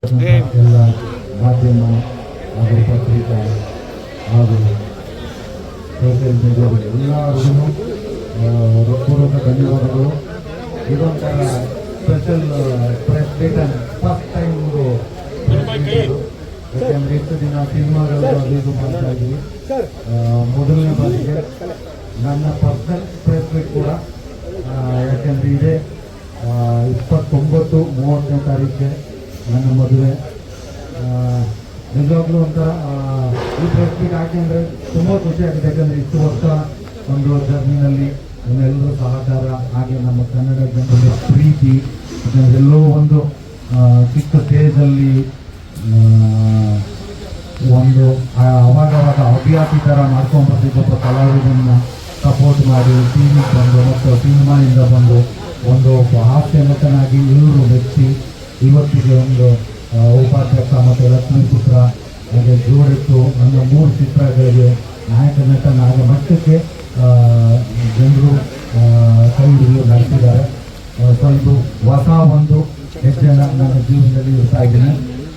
ಎಲ್ಲ ಮಾಧ್ಯಮ ಹಾಗೂ ಪತ್ರಿಕಾ ಹಾಗೂ ಸೋಷಿಯಲ್ ಮೀಡಿಯಾಗಳು ಎಲ್ಲರಿಗೂ ಹೃತ್ಪೂರ್ವಕ ಧನ್ಯವಾದಗಳು. ಇದೊಂಥರ special press meet first time ಯಾಕೆಂದರೆ ಇಷ್ಟು ದಿನ ಸಿನಿಮಾಗಳು ಅದು ಮಾಡ್ತಾ ಇದ್ವಿ. ಮೊದಲನೇ ಬಾರಿಗೆ ನನ್ನ ಪರ್ಸನಲ್ ಪ್ರೆಸ್ ಮೀಟ್ ಕೂಡ ಯಾಕೆಂದರೆ ಇದೆ 29-30ನೇ ತಾರೀಕಿಗೆ ನನ್ನ ಮದುವೆ. ನಿಜವಾಗ್ಲೂ ಒಂಥರ ಈ ಪ್ರೆಸ್ ಮೀಟ್ ಯಾಕೆಂದರೆ ತುಂಬ ಖುಷಿ ಆಗಿದೆ. ಯಾಕಂದರೆ ಇಷ್ಟು ವರ್ಷ ಒಂದು ಜರ್ನಿನಲ್ಲಿ ನಮ್ಮೆಲ್ಲರೂ ಸಹಕಾರ, ಹಾಗೆ ನಮ್ಮ ಕನ್ನಡ ಜನರ ಪ್ರೀತಿ, ಎಲ್ಲೋ ಒಂದು ಚಿಕ್ಕ ಸ್ಟೇಜಲ್ಲಿ ಒಂದು ಅವಾಗವಾಗ ಹವ್ಯಾಸಿ ಥರ ಮಾಡ್ಕೊಂಡು ಬರ್ತಿದ್ದ ಕಲಾವಿದನ್ನ ಸಪೋರ್ಟ್ ಮಾಡಿ ಟಿವಿಗೆ ಬಂದು ಮತ್ತು ಸಿನಿಮಾಯಿಂದ ಬಂದು ಒಂದು ಹಾಸ್ಯ ನಟನಾಗಿ ಎಲ್ಲರೂ ಮೆಚ್ಚಿ ಇವತ್ತಿಗೆ ಒಂದು ಉಪಾಧ್ಯಕ್ಷ ಮತ್ತು ಲಕ್ಷ್ಮೀಪುತ್ರ ಹಾಗೆ ಜೋಡಿಟ್ಟು ನನ್ನ 3 ಚಿತ್ರಗಳಿಗೆ ನಾಯಕ ನಟನಾಗ ಮಟ್ಟಕ್ಕೆ ಜನರು ಕೈ ಹಿಡಿದು ನಡೆಸಿದ್ದಾರೆ. ಸೊ ಇದು ಹೊಸ ಒಂದು ಹೆಜ್ಜೆನ ನನ್ನ ಜೀವನದಲ್ಲಿ ಇರ್ತಾ ಇದ್ದೀನಿ.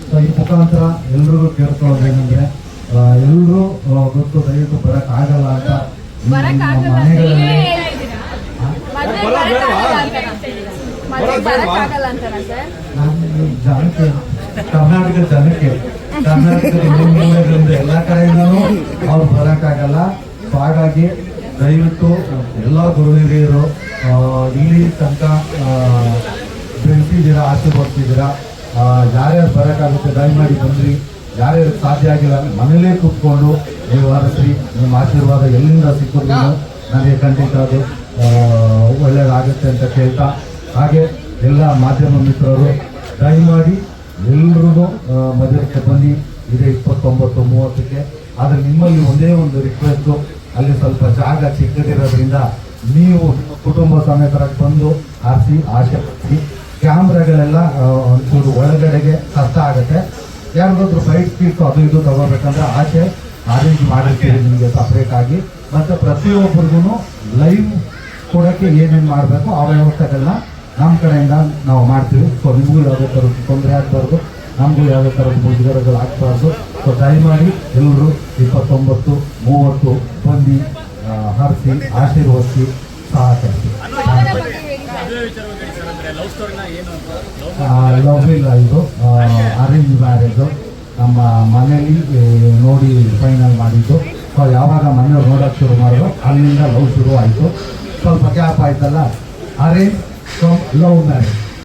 ಸೊ ಈ ಮುಖಾಂತರ ಎಲ್ರಿಗೂ ಕೇಳ್ಕೊಳ್ಳೋದೇನೆಂದರೆ ಎಲ್ಲರೂ ಗೊತ್ತು ದಯವಿಟ್ಟು ಬರೋಕ್ಕಾಗಲ್ಲ ಅಂತ ಮನೆಗಳಲ್ಲಿ ಜನಕ್ಕೆ ಕರ್ನಾಟಕದ ಮೂಲೆಗಳಿಂದ ಎಲ್ಲ ಕಡೆಯಿಂದನೂ ಅವ್ರು ಬರೋಕ್ಕಾಗಲ್ಲ. ಸೊ ಹಾಗಾಗಿ ದಯವಿಟ್ಟು ಎಲ್ಲ ಗುರು ಹಿರಿಯರು ಇಲ್ಲಿ ತನಕ ಬೆಳೆಸಿದ್ದೀರಾ, ಆಶೀರ್ವದಿಸಿದ್ದೀರಾ. ಯಾರ್ಯಾರು ಬರೋಕ್ಕಾಗುತ್ತೆ ದಯಮಾಡಿ ಬಂದ್ರಿ. ಯಾರ್ಯಾರು ಸಾಧ್ಯ ಆಗಿಲ್ಲ ಮನೇಲೇ ಕೂತ್ಕೊಂಡು ನೀವು ಹರಸ್ರಿ. ನಿಮ್ಮ ಆಶೀರ್ವಾದ ಎಲ್ಲಿಂದ ಸಿಕ್ಕಿದ್ರು ನನಗೆ ಖಂಡಿತ ಅದು ಒಳ್ಳೆಯದಾಗುತ್ತೆ ಅಂತ ಕೇಳ್ತಾ, ಹಾಗೆ ಎಲ್ಲ ಮಾಧ್ಯಮ ಮಿತ್ರರು ದಯಮಾಡಿ ಎಲ್ರಿಗೂ ಮದುವೆಗೆ ಬನ್ನಿ. ಇದೆ 29-30ಕ್ಕೆ. ಆದರೆ ನಿಮ್ಮಲ್ಲಿ ಒಂದೇ ಒಂದು ರಿಕ್ವೆಸ್ಟು, ಅಲ್ಲಿ ಸ್ವಲ್ಪ ಜಾಗ ಚಿಕ್ಕದಿರೋದ್ರಿಂದ ನೀವು ಕುಟುಂಬ ಸಮೇತರಾಗಿ ಬಂದು ಆರಿಸಿ ಆಶೆ ಪಡಿಸಿ. ಕ್ಯಾಮ್ರಾಗಳೆಲ್ಲ ಒಂಚೂರು ಒಳಗಡೆಗೆ ಕಷ್ಟ ಆಗುತ್ತೆ. ಯಾರಿಗಾದ್ರೂ ಸೈಡ್ ಸ್ಪೀಕ್ ಅದು ಇದು ತಗೋಬೇಕಂದ್ರೆ ಆಚೆ ಅರೇಂಜ್ ಮಾಡಿರ್ತೀವಿ ನಿಮಗೆ ಸಪ್ರೇಟ್ ಆಗಿ. ಮತ್ತು ಪ್ರತಿಯೊಬ್ಬರಿಗೂ ಲೈವ್ ಕೊಡೋಕ್ಕೆ ಏನೇನು ಮಾಡಬೇಕು ಆ ವ್ಯವಸ್ಥೆಗಳನ್ನ ನಮ್ಮ ಕಡೆಯಿಂದ ನಾವು ಮಾಡ್ತೀವಿ. ಸೊ ನಿಮಗೂ ಯಾವುದೇ ಥರದ ತೊಂದರೆ ಆಗಬಾರ್ದು, ನಮಗೂ ಯಾವುದೇ ಥರದ ಮುಜುಗರಗಳು ಆಗಬಾರ್ದು. ಸೊ ದಯಮಾಡಿ ಎಲ್ಲರೂ 29-30 ಬಂದು ಹರಿಸಿ ಆಶೀರ್ವದಿಸಿ ಸಹಕರಿಸಿ. ಲವ್ ಇಲ್ಲ, ಇದು ಅರೇಂಜ್ ಮ್ಯಾರೇಜು. ನಮ್ಮ ಮನೇಲಿ ನೋಡಿ ಫೈನಲ್ ಮಾಡಿದ್ದು. ಸೊ ಯಾವಾಗ ಮನೆಯವ್ರು ನೋಡೋಕ್ಕೆ ಶುರು ಮಾಡಿದ್ರು ಅಲ್ಲಿಂದ ಲವ್ ಶುರು ಆಯಿತು. ಸ್ವಲ್ಪ ಗ್ಯಾಪ್ ಆಯ್ತಲ್ಲ, ಅರೇಂಜ್ ಫ್ರಮ್ ಲವ್ ಮ್ಯಾರೇಜ್.